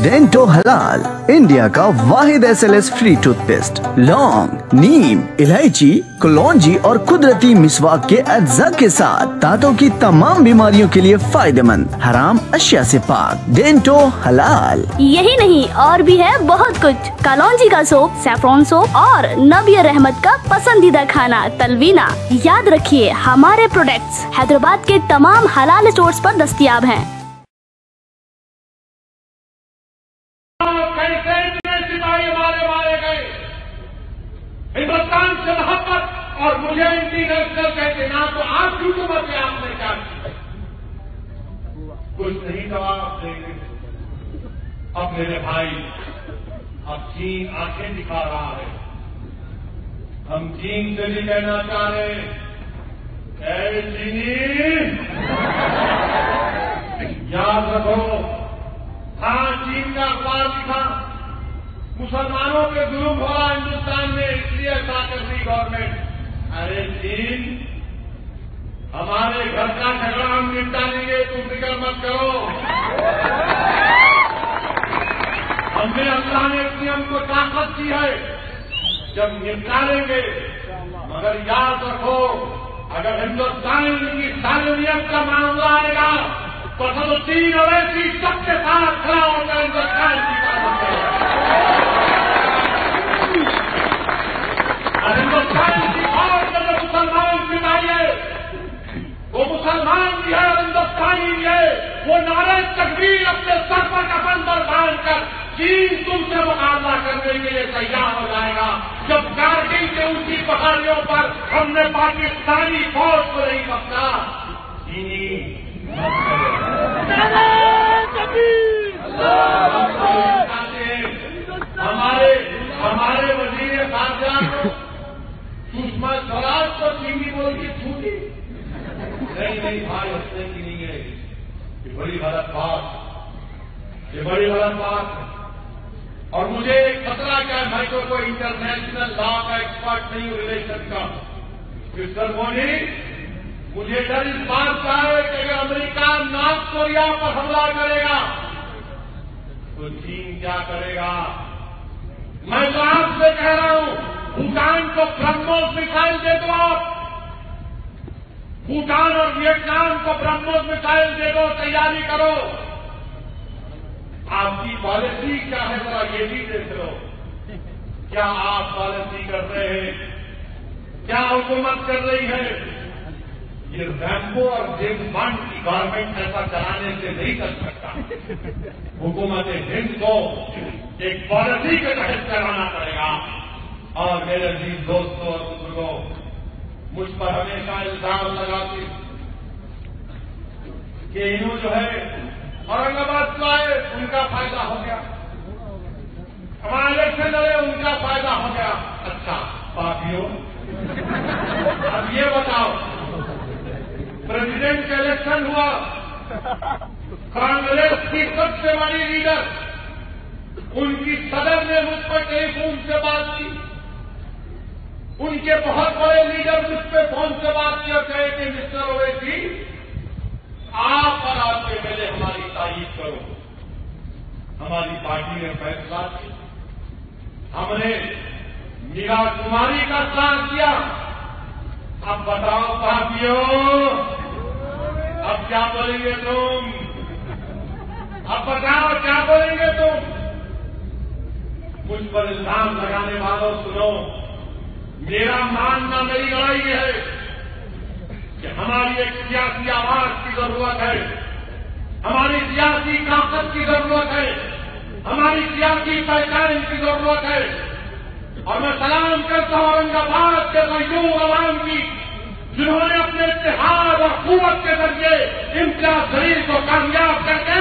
Dento हलाल India का वाहिद SLS free toothpaste लौंग, नीम, इलायची, कलौंजी और कुदरती मिसवाक के अज्जा के साथ दांतों की तमाम बीमारियों के लिए फायदेमंद, हराम अशिया से पाक। डेंटो हलाल। यही नहीं और भी है बहुत कुछ। कलौंजी का सोप, सैफरॉन सोप और नबी रहमत का पसंदीदा खाना तलवीना। याद रखिए हमारे प्रोडक्ट्स हैदराबाद के तमाम हलाल स्टोर्स पर दस्तयाब हैं। कैसे इतने सिपाही मारे गए, हिंदुस्तान से मोहब्बत और मुझे इंटरनेशनल कहते ना, तो आपकी हुकूमत में आपने क्या किया? कुछ नहीं जवाब देंगे। अब मेरे भाई, अब चीन आंखें दिखा रहा है। हम चीन से भी कहना चाह रहे हैं, ऐ चीनी, याद रखो। हाँ, चीन का अखबार लिखा, मुसलमानों पे जुल्म हो रहा हिंदुस्तान में, इसलिए ऐसा कर रही गवर्नमेंट। अरे चीन, हमारे घर का झगड़ा हम निपटा लेंगे, तुम फिक्र मत करो। हमने अल्लाह ने इतनी हमको ताकत दी है, जब निपटा लेंगे। मगर याद रखो, अगर हिंदुस्तान की सार्वजनिक का मामला आएगा तो चीन अवैसी सबके साथ खड़ा होकर हिंदुस्तान की बात करेगा। और हिंदुस्तान की फौज में जो मुसलमान सिपाही है, वो मुसलमान भी है, हिंदुस्तानी भी है। वो नारे तकबीर अपने सर पर कफन पर बांध कर चीन तुमसे मुकाबला करने के लिए तैयार हो जाएगा। जब कारगिल के ऊंची पहाड़ियों पर हमने पाकिस्तानी फौज को नहीं बख्शा, चीनी हमारे वजीर खारजा सुषमा स्वराज को चीनी बोल की छूटी नहीं भाई, हंसने की नहीं है। ये बड़ी गलत बात, ये बड़ी गलत बात है। और मुझे खतरा क्या है, मैं तो कोई इंटरनेशनल लॉ का एक्सपर्ट नहीं हूं रिलेशन का। मिस्टर मोदी, मुझे डर इस बात का है कि अगर अमेरिका नॉर्थ कोरिया पर हमला करेगा तो चीन क्या करेगा? मैं तो आपसे कह रहा हूं, भूटान को ब्रह्मोस मिसाइल दे दो आप। भूटान और वियतनाम को ब्रह्मोस मिसाइल दे दो, तैयारी करो। आपकी पॉलिसी क्या है जरा ये भी देख लो। क्या आप पॉलिसी कर रहे हैं? क्या हुकूमत कर रही है? ये रैम्बो और जेम्स बॉन्ड की गवर्नमेंट ऐसा चलाने से नहीं कर सकता। हुकूमत हिंद को एक पॉलिसी के तहत चलाना पड़ेगा। और मेरे अजीज दोस्तों और बुजुर्गों, मुझ पर हमेशा इल्जाम लगाते कि इन्हों जो है औरंगाबाद को आए, उनका फायदा हो गया, हमारा इलेक्शन लड़े, उनका फायदा हो गया। अच्छा पार्टियों, अब ये बताओ, प्रेसिडेंट का इलेक्शन हुआ, कांग्रेस की सबसे बड़ी लीडर, उनकी सदर ने मुझ पर टेलीफोन से बात की, उनके बहुत बड़े लीडर मुझ पर फोन से बात किया, कहे कि मिस्टर ओवैसी, आप और आपके पहले हमारी तारीफ करो। हमारी पार्टी ने फैसला किया, हमने मीरा कुमारी का साथ किया। अब बताओ पार्टियों, अब क्या बोलेंगे तुम? अब बताओ क्या बोलेंगे तुम? मुझ पर इल्जाम लगाने वालों सुनो, मेरा मानना, मेरी लड़ाई है कि हमारी एक सियासी आवाज की जरूरत है, हमारी सियासी ताकत की जरूरत है, हमारी सियासी पहचान की जरूरत है। और मैं सलाम करता हूं औरंगाबाद के मजदूर अवाम की, जिन्होंने अपने इत्तेहाद और कुव्वत के जरिए इम्तियाज जलील को कामयाब करके